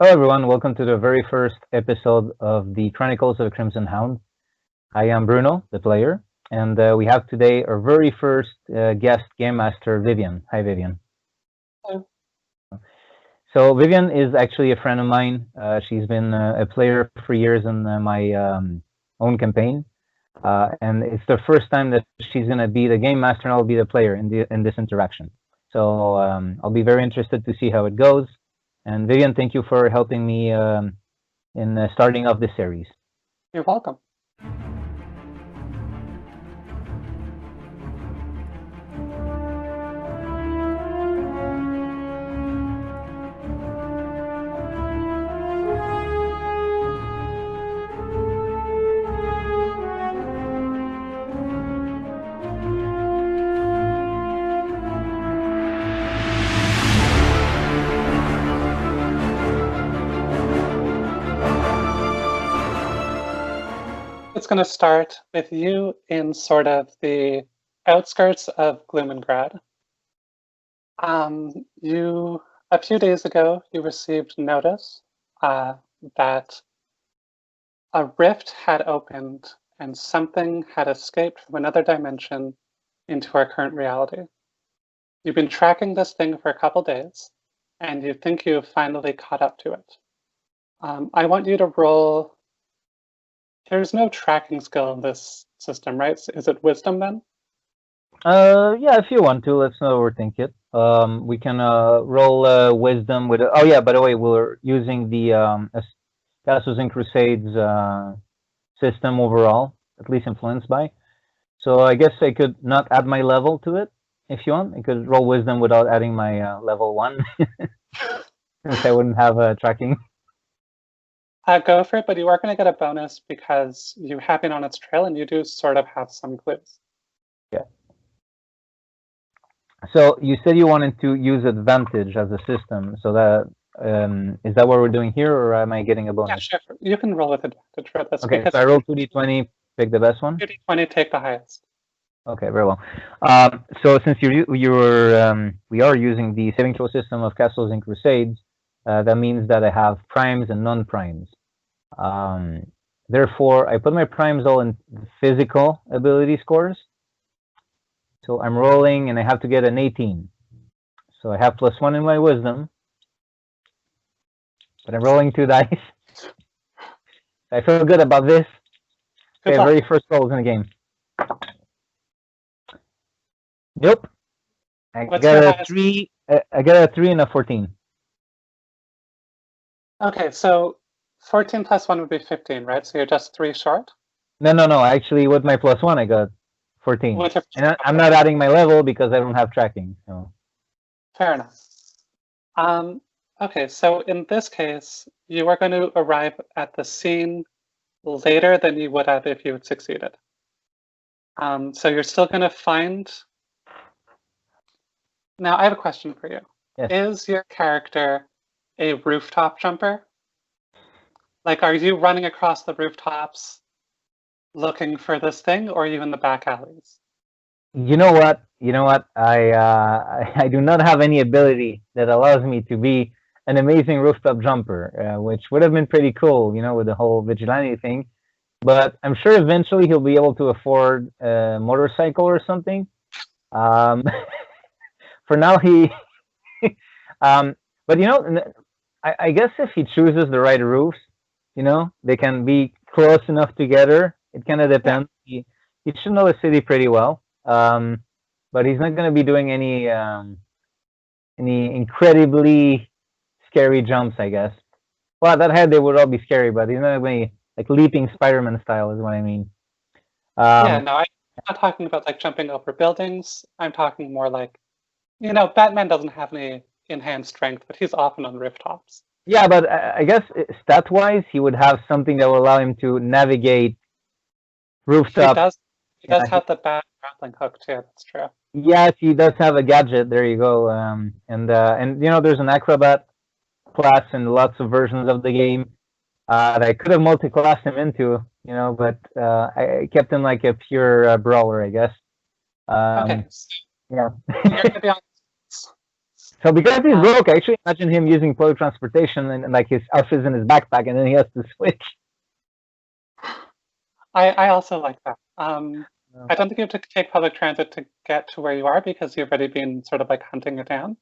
Hello, everyone. Welcome to the very first episode of the Chronicles of Crimson Hound. I am Bruno, the player, and we have today our very first guest game master, Vivian. Hi, Vivian. Hello. So Vivian is actually a friend of mine. She's been a player for years in my own campaign, and it's the first time that she's going to be the game master and I'll be the player in this interaction. So I'll be very interested to see how it goes. And Vivian, thank you for helping me in starting off this series. You're welcome. It's going to start with you in sort of the outskirts of Glumengrad. A few days ago, you received notice that a rift had opened and something had escaped from another dimension into our current reality. You've been tracking this thing for a couple days, and you think you've finally caught up to it. I want you to roll. There's no tracking skill in this system, right? Is it wisdom then? Yeah, if you want to, let's not overthink it. We can roll wisdom with. Oh yeah, by the way, we're using the Castles and Crusades system overall, at least influenced by. So I guess I could not add my level to it if you want. I could roll wisdom without adding my level 1, since I wouldn't have tracking. Go for it, but you are going to get a bonus because you have been on its trail and you do sort of have some clues. Yeah. So you said you wanted to use advantage as a system. So that is that what we're doing here, or am I getting a bonus? Yeah, sure. You can roll with advantage for this. Okay, so I roll 2d20, pick the best one. 2d20, take the highest. Okay, very well. So since we are using the saving throw system of Castles and Crusades, that means that I have primes and non-primes. Therefore, I put my primes all in physical ability scores. So I'm rolling, and I have to get an 18. So I have +1 in my wisdom, but I'm rolling 2 dice. I feel good about this. Okay, very first rolls in the game. Nope. I got a 3. I got a 3 and a 14. Okay, so 14 plus 1 would be 15, right? So you're just 3 short? No. Actually, with my +1, I got 14. And I'm not adding my level because I don't have tracking. So. Fair enough. Okay, so in this case, you are going to arrive at the scene later than you would have if you had succeeded. So you're still going to find... Now, I have a question for you. Yes. Is your character a rooftop jumper? Like, are you running across the rooftops looking for this thing, or are you in the back alleys? You know what? I do not have any ability that allows me to be an amazing rooftop jumper, which would have been pretty cool, with the whole vigilante thing. But I'm sure eventually he'll be able to afford a motorcycle or something. For now, he... but, I guess if he chooses the right roofs, they can be close enough together. It kind of depends. Yeah. He should know the city pretty well. But he's not going to be doing any incredibly scary jumps, I guess. Well, that head, they would all be scary, but he's not going to be like leaping Spider-Man style is what I mean. Yeah, no, I'm not talking about like jumping over buildings. I'm talking more like, Batman doesn't have any enhanced strength, but he's often on rooftops. Yeah, but I guess stat-wise, he would have something that will allow him to navigate rooftops. He does have the bat grappling hook too. That's true. Yes, he does have a gadget. There you go. And there's an acrobat class in lots of versions of the game that I could have multi-classed him into, but I kept him like a pure brawler, I guess. Okay. Yeah. You're gonna be on So because he's Um, broke, I actually imagine him using public transportation and like his outfit's in his backpack, and then he has to switch. I also like that. No. I don't think you have to take public transit to get to where you are because you've already been sort of like hunting it down.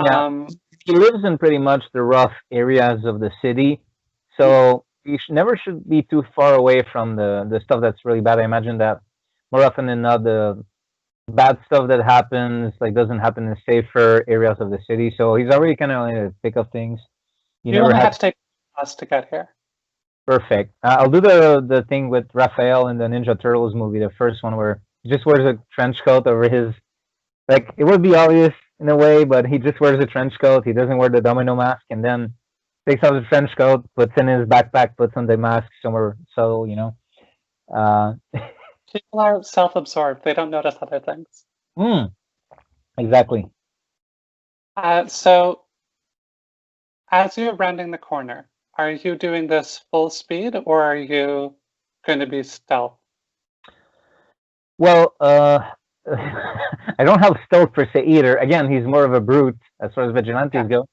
Yeah, Um, he lives in pretty much the rough areas of the city, mm, so he never should be too far away from the stuff that's really bad. I imagine that more often than not, the bad stuff that happens like doesn't happen in safer areas of the city. So he's already kind of to pick up things. You you never only had had to take a bus to get here. perfect. I'll do the thing with Raphael in the Ninja Turtles movie, the first one where he just wears a trench coat over his like it would be obvious in a way, but he just wears a trench coat. He doesn't wear the domino mask, and then takes off the trench coat, puts in his backpack, puts on the mask somewhere. So uh, People are self-absorbed. They don't notice other things. mm, exactly. So as you're rounding the corner, are you doing this full speed or are you going to be stealth? Well, I don't have stealth per se either. Again, he's more of a brute as far as Yeah. vigilantes go.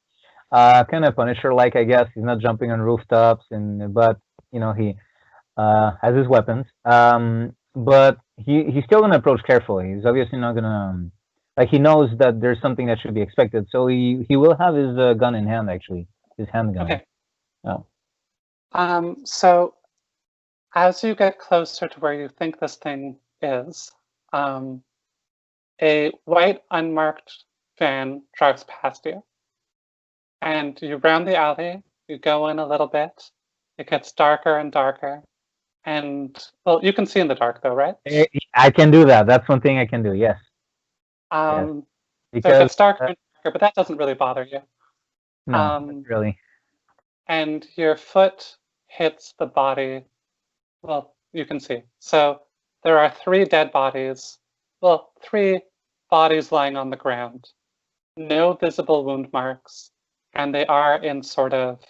Kind of Punisher-like, I guess. He's not jumping on rooftops, but he has his weapons. But he's still gonna approach carefully. He's obviously not gonna like he knows that there's something that should be expected. So he will have his gun in hand, actually, his handgun. Okay. Oh, So as you get closer to where you think this thing is, um, a white unmarked van drives past you, and you round the alley. You go in a little bit. It gets darker and darker, and well, you can see in the dark though, right? I can do that. That's one thing I can do. Yes, yes, Um, so it because gets darker and darker, but that doesn't really bother you. no, not Um, really. and your foot hits the body. Well, you can see. So there are three dead bodies. Well, three bodies lying on the ground. No visible wound marks, and they are in sort of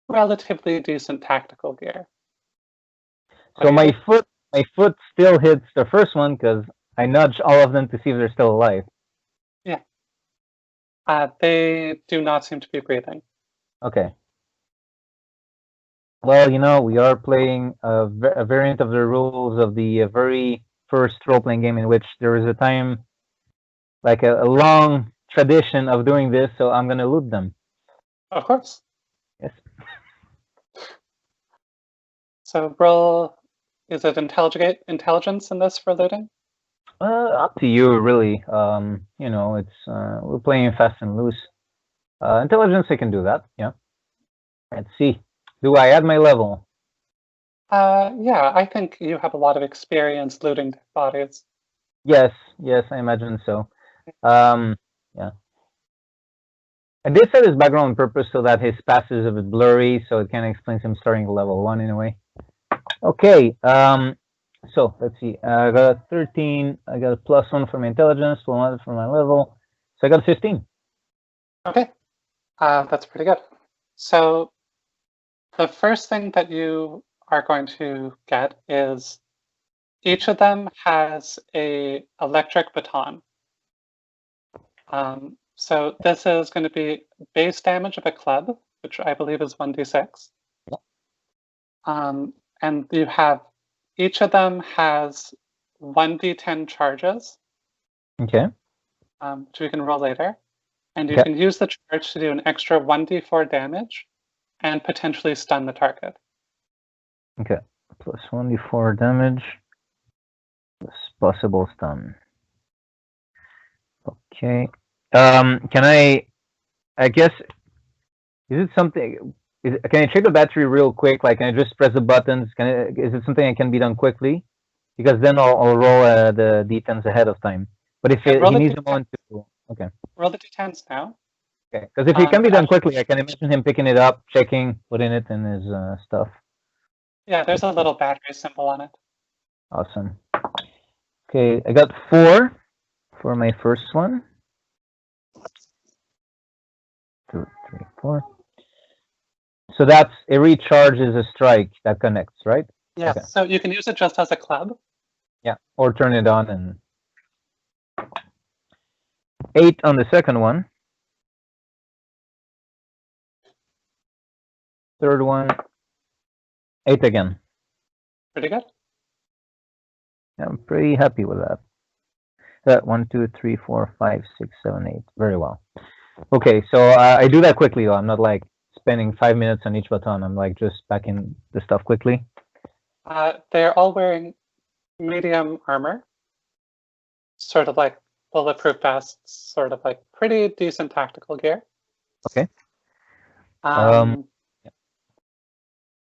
relatively decent tactical gear. What So do you do? my foot still hits the first one because I nudge all of them to see if they're still alive. Yeah. They do not seem to be breathing. Okay. Well, we are playing a variant of the rules of the very first role-playing game in which there is a time, like a long tradition of doing this, so I'm gonna loot them. Of course. Yes. So roll, is it intelligence in this for looting? Up to you, really. It's we're playing fast and loose. Intelligence, I can do that. Yeah. Let's see. Do I add my level? Yeah, I think you have a lot of experience looting dead bodies. Yes, yes, I imagine so. Yeah. I did set his background on purpose so that his pass is a bit blurry, so it kind of explains him starting at level 1 in a way. Okay, so let's see. I got a 13. I got a +1 for my intelligence, +1 for my level. So I got a 15. Okay, that's pretty good. So the first thing that you are going to get is each of them has a electric baton. So this is going to be base damage of a club, which I believe is 1d6. And you have each of them has 1d10 charges, Okay. which we can roll later. And you Okay. can use the charge to do an extra 1d4 damage and potentially stun the target. Okay. +1d4 damage. Plus possible stun. Okay. Can I guess, is it something, can I check the battery real quick? Like, can I just press the buttons? Is it something that can be done quickly? Because then I'll roll the d10s ahead of time. But if Yeah, roll he the needs a d10, moment to, okay. roll the d10s now. Okay. Because if it can be done Actually, quickly, I can imagine him picking it up, checking, putting it in his stuff. yeah, there's a little battery symbol on it. Awesome. Okay, I got 4 for my first one. 2, 3, 4. So that's every charge is a strike that connects, right? Yes, Okay. so you can use it just as a club. Yeah, or turn it on and. 8 on the second one. Third one, 8 again. Pretty good. I'm pretty happy with that. That 1, 2, 3, 4, 5, 6, 7, 8. Very well. Okay, so I do that quickly though. I'm not like spending 5 minutes on each baton. I'm like just packing the stuff quickly. They're all wearing medium armor, sort of like bulletproof vests, sort of like pretty decent tactical gear. Okay.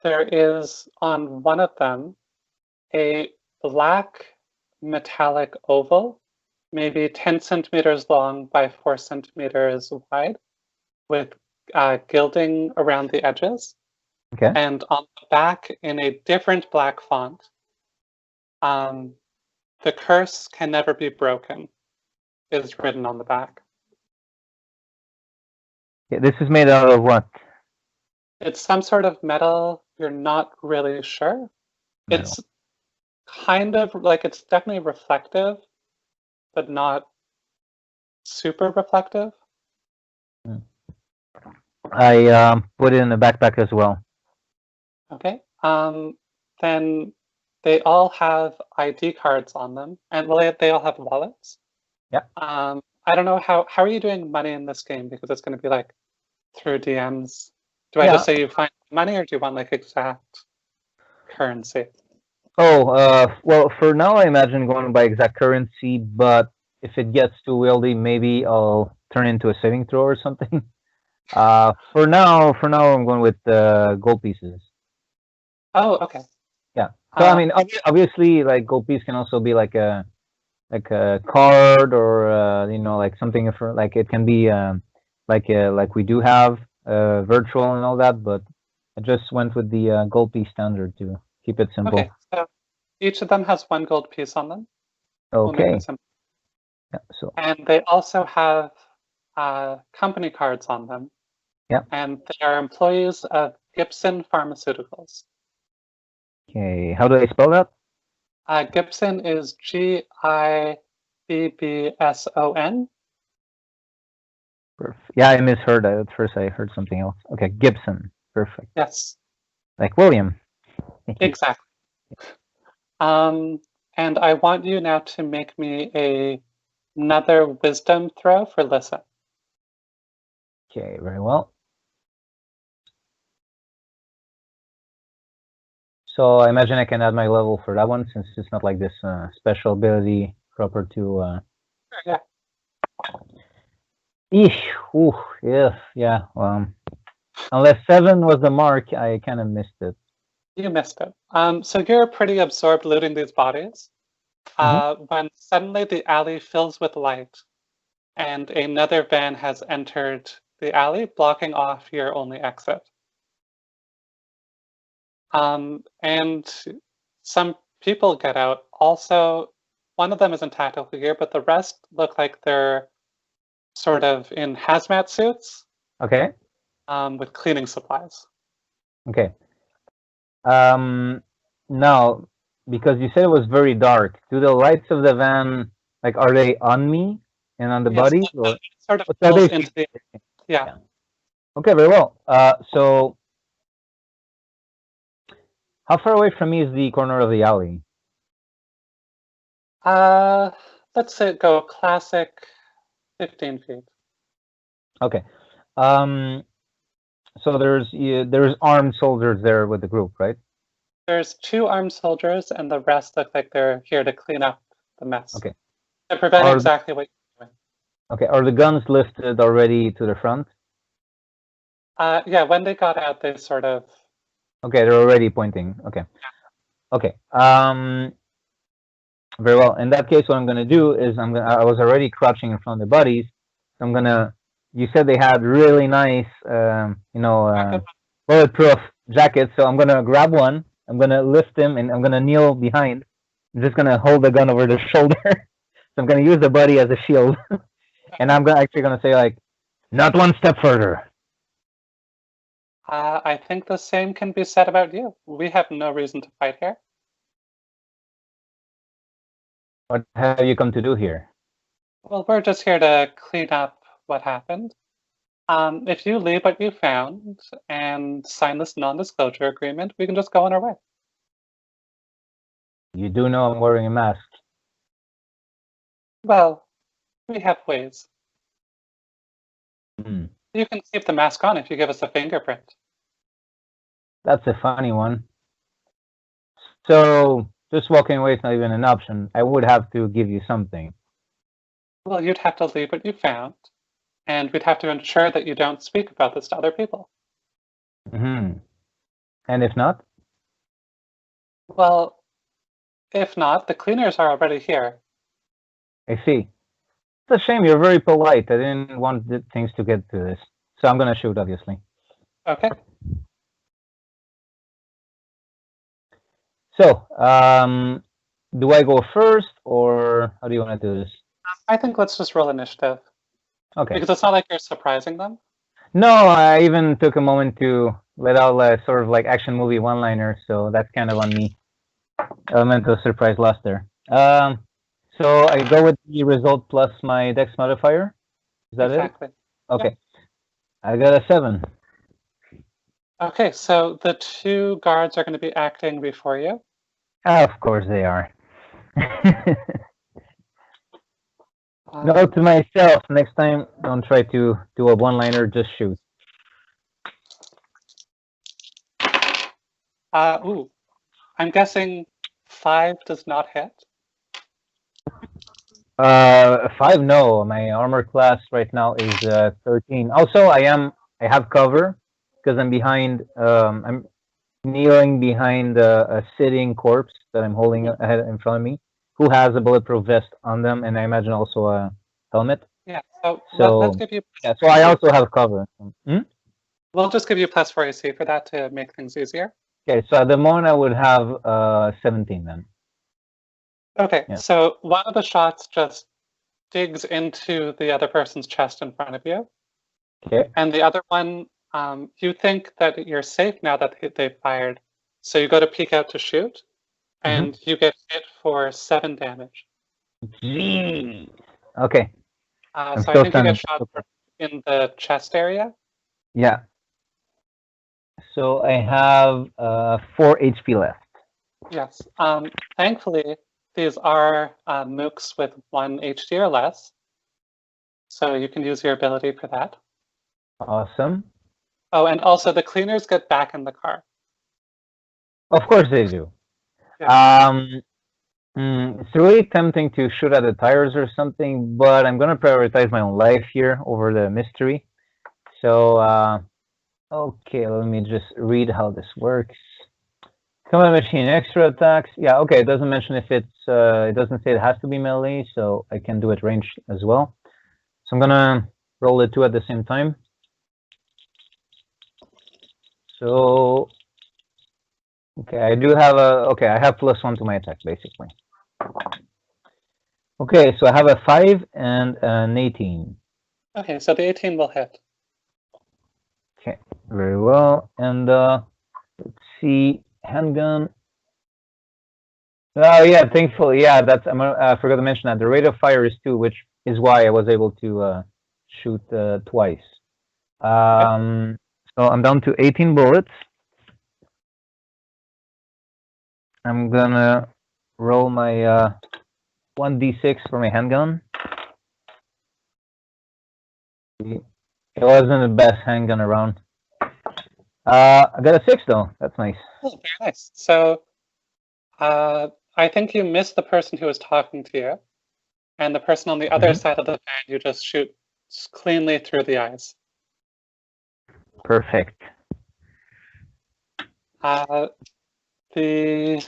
There is on one of them a black metallic oval, maybe 10 centimeters long by 4 centimeters wide, with gilding around the edges. Okay. And on the back, in a different black font, the curse can never be broken is written on the back. Yeah, this is made out of what? It's some sort of metal. You're not really sure. Metal. It's kind of like, it's definitely reflective, but not super reflective. I put it in the backpack as well. Okay. Then they all have ID cards on them, and well, they all have wallets. Yeah. I don't know how are you doing money in this game, because it's going to be like through DMs. Do I Yeah. just say you find money, or do you want like exact currency? Oh, well, for now I imagine going by exact currency, but if it gets too wieldy, maybe I'll turn into a saving throw or something. For now, I'm going with gold pieces. Oh, okay. Yeah. So I mean, obviously, like gold piece can also be like a card, or you know, like something for like it can be like we do have virtual and all that, but I just went with the gold piece standard to keep it simple. Okay, so each of them has 1 gold piece on them. Okay. We'll make it simple. Yeah. So. And they also have company cards on them. Yeah. And they are employees of Gibson Pharmaceuticals. Okay. How do I spell that? Gibson is Gibbson. Perfect. Yeah, I misheard. At first, I heard something else. Okay, Gibson. Perfect. Yes. Like William. Exactly. And I want you now to make me another wisdom throw for Lissa. Okay, very well. So I imagine I can add my level for that one, since it's not like this special ability proper to. Yeah. Eesh. Ooh. Yeah. Unless 7 was the mark, I kind of missed it. You missed it. So you're pretty absorbed looting these bodies when suddenly the alley fills with light, and another van has entered the alley, blocking off your only exit. And some people get out. Also, one of them is in tactical gear, but the rest look like they're sort of in hazmat suits. Okay. With cleaning supplies. Okay. Now, because you said it was very dark, do the lights of the van, like, are they on me and on the body? Or It sort of pulls into the, yeah. Okay, very well. So how far away from me is the corner of the alley? Let's say go classic 15 feet. Okay. So there's armed soldiers there with the group, right? There's 2 armed soldiers, and the rest look like they're here to clean up the mess. Okay. To prevent exactly what you're doing. Okay. Are the guns lifted already to the front? Yeah, when they got out, they sort of. Okay, they're already pointing. Okay. Okay. Very well. In that case, what I'm gonna do is I was already crouching in front of the bodies. So I'm gonna. You said they had really nice, bulletproof jackets. So I'm gonna grab one. I'm gonna lift him, and I'm gonna kneel behind. I'm just gonna hold the gun over the shoulder. So I'm gonna use the body as a shield, and I'm actually gonna say like, "Not one step further." I think the same can be said about you. We have no reason to fight here. What have you come to do here? Well, we're just here to clean up what happened. If you leave what you found and sign this non-disclosure agreement, we can just go on our way. You do know I'm wearing a mask. Well, we have ways. Hmm. You can keep the mask on if you give us a fingerprint. That's a funny one. So just walking away is not even an option. I would have to give you something. Well, you'd have to leave what you found, and we'd have to ensure that you don't speak about this to other people. Hmm. And if not? Well, if not, the cleaners are already here. I see. It's a shame. You're very polite. I didn't want things to get to this. So I'm going to shoot, obviously. Okay. So, do I go first, or how do you want to do this? I think let's just roll initiative. Okay. Because it's not like you're surprising them. No, I even took a moment to let out a sort of like action movie one-liner, so that's kind of on me. Element of surprise lost there. So I go with the result plus my dex modifier. Is that Exactly. it? Okay. I got a 7. Okay, so the two guards are going to be acting before you. Of course they are. Note to myself, next time, don't try to do a one-liner, just shoot. Ooh, I'm guessing 5 does not hit. 5, no. My armor class right now is 13. Also, I have cover because I'm behind. I'm kneeling behind a sitting corpse that I'm holding ahead in front of me, who has a bulletproof vest on them, and I imagine also a helmet. Yeah. So, So let's give you. yeah. So I also have cover. Hmm? We'll just give you plus 4 AC for that to make things easier. Okay. So at the moment, I would have 17 then. Okay. Yeah. So one of the shots just digs into the other person's chest in front of you. Okay. And the other one, you think that you're safe now that they've fired. So you go to peek out to shoot, and you get hit for 7 damage. Jeez. Okay. I'm So I still think you get standing. shot in the chest area. Yeah. So I have 4 HP left. Yes. Thankfully, these are mooks with 1 HD or less. So you can use your ability for that. Awesome. Oh, and also the cleaners get back in the car. Of course they do. Yeah. It's really tempting to shoot at the tires or something, but I'm gonna prioritize my own life here over the mystery. So, okay, let me just read how this works. Combat machine extra attacks. Yeah, okay. It doesn't mention if it's. It doesn't say it has to be melee, so I can do it ranged as well. So I'm gonna roll the 2 at the same time. So, okay, I do have a. Okay, I have +1 to my attack basically. Okay, so I have a 5 and an 18. Okay, so the 18 will hit. Okay, very well. And let's see, handgun. Oh yeah, thankfully, yeah. That's I forgot to mention that the rate of fire is 2, which is why I was able to shoot twice. So I'm down to 18 bullets. I'm gonna roll my 1d6 for my handgun. It wasn't the best handgun around. I got a 6 though. That's nice. Oh, very nice. So I think you missed the person who was talking to you, and the person on the other side of the fan you just shoot cleanly through the eyes. Perfect. The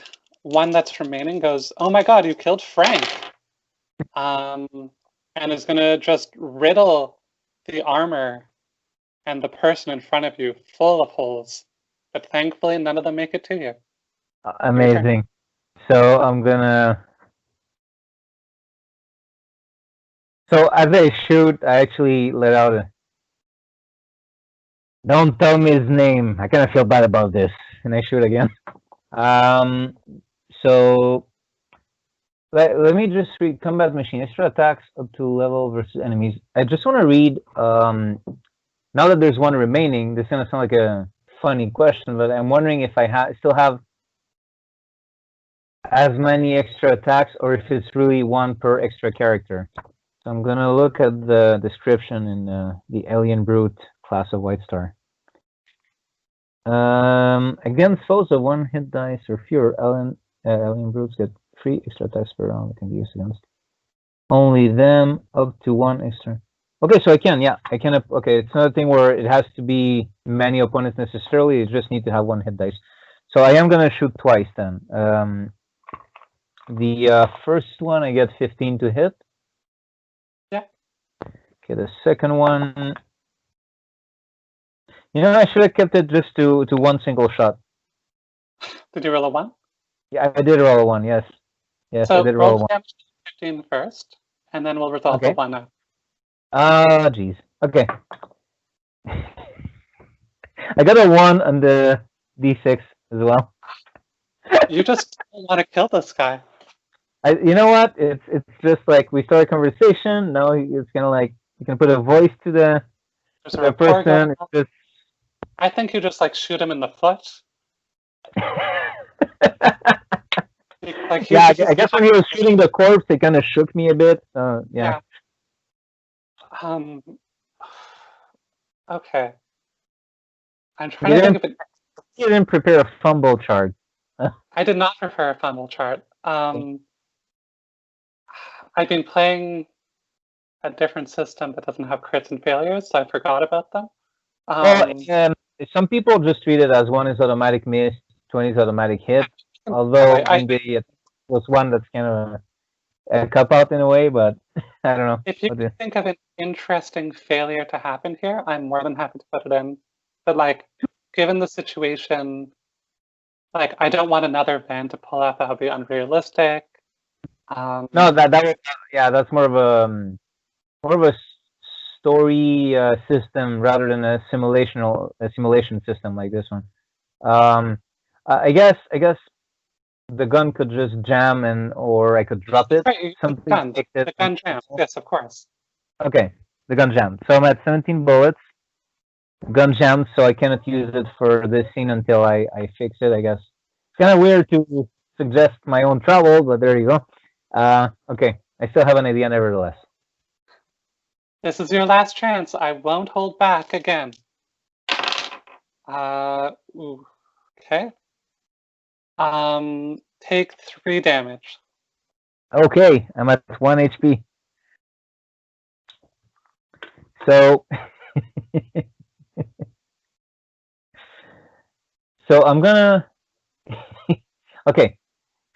one that's remaining goes, "Oh my God, you killed Frank!" And is gonna just riddle the armor and the person in front of you full of holes. But thankfully, none of them make it to you. Amazing. So I'm gonna. So as I shoot, I actually let out a. Don't tell me his name. I kind of feel bad about this. And I shoot again. So Let me just read combat machine. Extra attacks up to level versus enemies. I just want to read. Now that there's one remaining, this is gonna sound like a funny question, but I'm wondering if I still have as many extra attacks, or if it's really one per extra character. So I'm gonna look at the description in the Alien Brute class of White Star. Against foes of one hit dice or fewer, alien brutes get 3 extra attacks per round that can be used against only them, up to 1 extra. Okay, so I can. Okay, it's not a thing where it has to be many opponents necessarily. You just need to have 1 hit dice. So I am gonna shoot twice then. The first one I get 15 to hit. Yeah. Okay, the second one. You know, I should have kept it just to 1 single shot. Did you roll a 1? Yeah, I did roll a 1. Yes, So I did roll a 1. Damage 15 first, and then we'll resolve the 1 now. Geez. Okay. I got a 1 on the D6 as well. You just don't want to kill this guy. You know what? It's just like we start a conversation. Now it's kind of like you can put a voice to the person. It's just... I think you just like shoot him in the foot. Like yeah, I guess when he was shooting the corpse, it kind of shook me a bit. Yeah. Okay. I'm trying to think of it. You didn't prepare a fumble chart. I did not prepare a fumble chart. I've been playing a different system that doesn't have crits and failures, so I forgot about them. Some people just treat it as 1 is automatic miss, 20 is automatic hit. Although it was one that's kind of a cop out in a way, but I don't know. If you think of an interesting failure to happen here, I'm more than happy to put it in. But like, given the situation, like I don't want another van to pull out. That would be unrealistic. No, that's more of a story system rather than a simulation system like this one. I guess the gun could just jam or I could drop it. Right, the gun jams. Yes, of course. Okay, the gun jammed. So I'm at 17 bullets. Gun jammed, so I cannot use it for this scene until I fix it, I guess. It's kind of weird to suggest my own travel, but there you go. Okay, I still have an idea nevertheless. This is your last chance. I won't hold back again. Okay. Take 3 damage. Okay, I'm at 1 HP. So, so I'm gonna. Okay,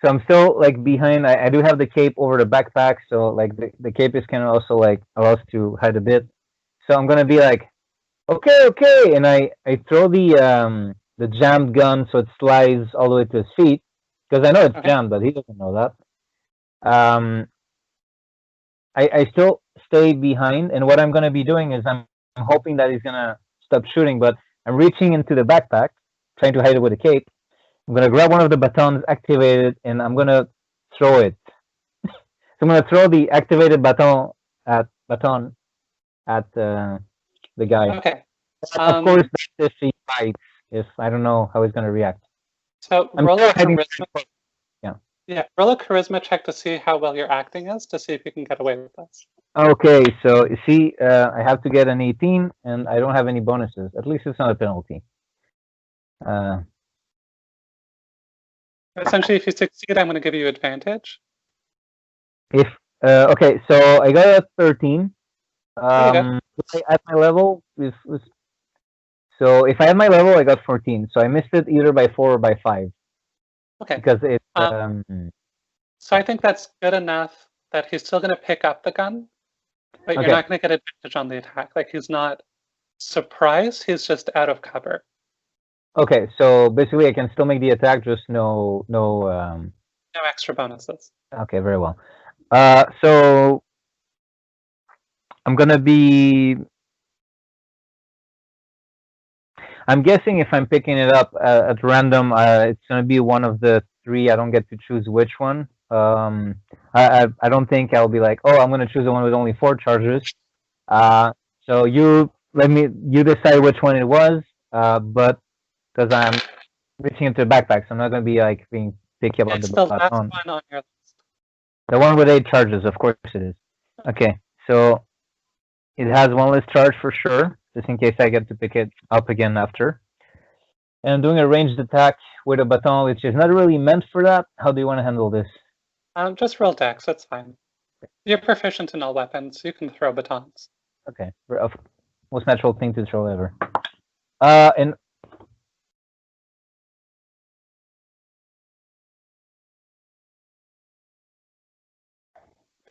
so I'm still like behind. I do have the cape over the backpack, so like the cape is kind of also like allows to hide a bit. So I'm gonna be like, okay, and I throw the jammed gun so it slides all the way to his feet because I know it's jammed, but he doesn't know that. I still stay behind, and what I'm gonna be doing is I'm hoping that he's gonna stop shooting, but I'm reaching into the backpack, trying to hide it with a cape. I'm gonna grab one of the batons, activate it, and I'm gonna throw it. So I'm gonna throw the activated baton at the guy. Okay. Of course, if he fights, if I don't know how he's gonna react. So roll a charisma. Yeah, roll a charisma check to see how well your acting is, to see if you can get away with this. Okay, so you see, I have to get an 18, and I don't have any bonuses. At least it's not a penalty. Essentially, if you succeed, I'm going to give you advantage. Okay, so I got a 13. At my level, so if I had my level, I got 14. So I missed it either by 4 or by 5. Okay. Because it's. So I think that's good enough that he's still going to pick up the gun, but you're not going to get advantage on the attack. Like he's not surprised; he's just out of cover. Okay, so basically, I can still make the attack, just no extra bonuses. Okay, very well. So I'm gonna be. I'm guessing if I'm picking it up at random, it's gonna be one of the 3. I don't get to choose which one. I don't think I'll be like, oh, I'm gonna choose the one with only 4 charges. So you decide which one it was. But because I'm reaching into the backpack, so I'm not gonna be like being picky about It's the the last baton. one on your list. The one with 8 charges, of course it is. Okay, so it has 1 less charge for sure, just in case I get to pick it up again after. And I'm doing a ranged attack with a baton, which is not really meant for that. How do you want to handle this? Just roll dex, that's fine. You're proficient in all weapons, you can throw batons. Okay, most natural thing to throw ever. And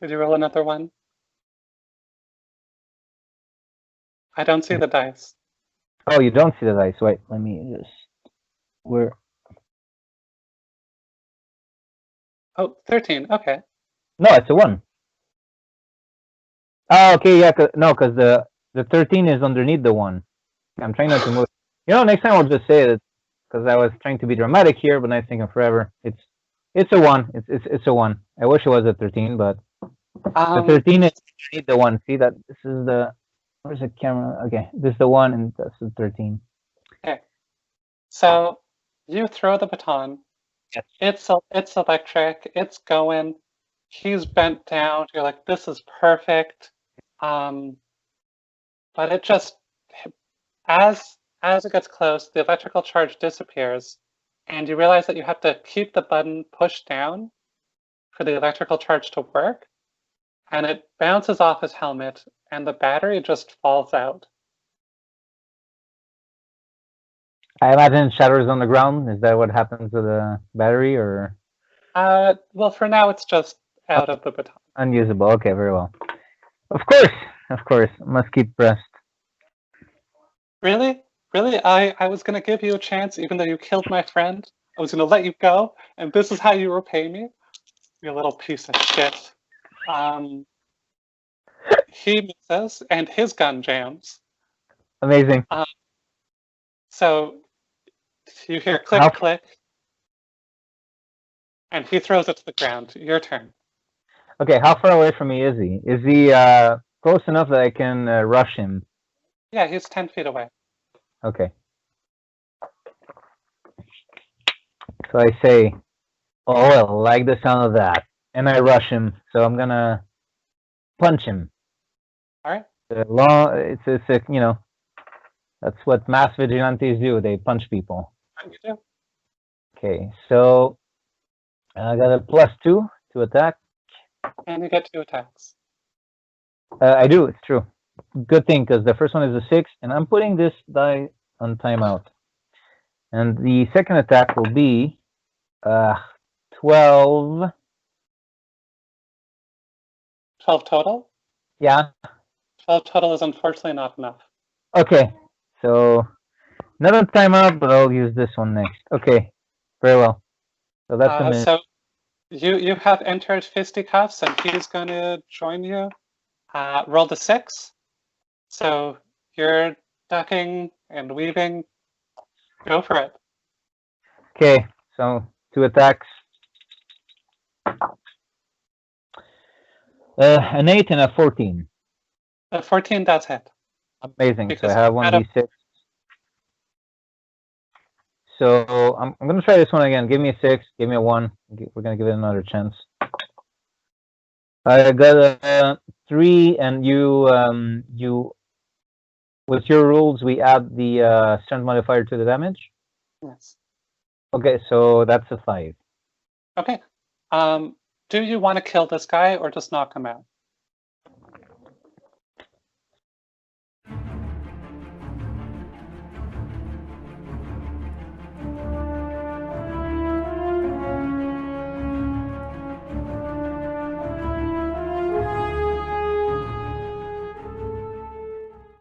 Did you roll another one? I don't see the dice. oh, you don't see the dice. Wait, let me just. Where? Oh, 13, okay. No, it's a 1. Oh, okay, yeah, no, because the 13 is underneath the 1. I'm trying not to move. You know, next time I'll just say it, because I was trying to be dramatic here, but now I'm thinking forever. It's a 1. It's a 1. I wish it was a 13, but the 13 is underneath the 1. See that this is the. Where's the camera? Okay, this is the 1, and that's the 13. Okay. So you throw the baton. Yes. It's electric. It's going. He's bent down. You're like, this is perfect. But it just, as it gets close, the electrical charge disappears, and you realize that you have to keep the button pushed down for the electrical charge to work, and it bounces off his helmet, and the battery just falls out. I imagine it shatters on the ground. Is that what happens to the battery, or? Well, for now, it's just out of the baton. Unusable. Okay, very well. Of course. Must keep pressed. Really? Really? I was going to give you a chance, even though you killed my friend. I was going to let you go, and this is how you repay me? You little piece of shit. He misses, and his gun jams. Amazing. So you hear click, click, and he throws it to the ground. Your turn. Okay, how far away from me is he? Is he close enough that I can rush him? Yeah, he's 10 feet away. Okay. So I say, oh, I like the sound of that. And I rush him. So I'm going to punch him. All right. It's you know, that's what mass vigilantes do. They punch people. You do. Okay, so I got a +2 to attack. And you get 2 attacks. I do, it's true. Good thing, because the first one is a 6, and I'm putting this die on timeout. And the second attack will be 12. 12 total? Yeah. 12 total is unfortunately not enough. Okay, so not on timeout, but I'll use this one next. Okay, very well. So that's a minute. So you have entered fisticuffs, and he's going to join you. Roll the 6. So you're ducking and weaving. Go for it. Okay, so 2 attacks. An 8 and a 14. A 14 does hit. Amazing. Because so I have 1d6. So I'm going to try this one again. Give me a 6. Give me a 1. We're going to give it another chance. I got a 3, and you with your rules, we add the strength modifier to the damage. Yes. Okay, so that's a 5. Okay. Do you want to kill this guy or just knock him out?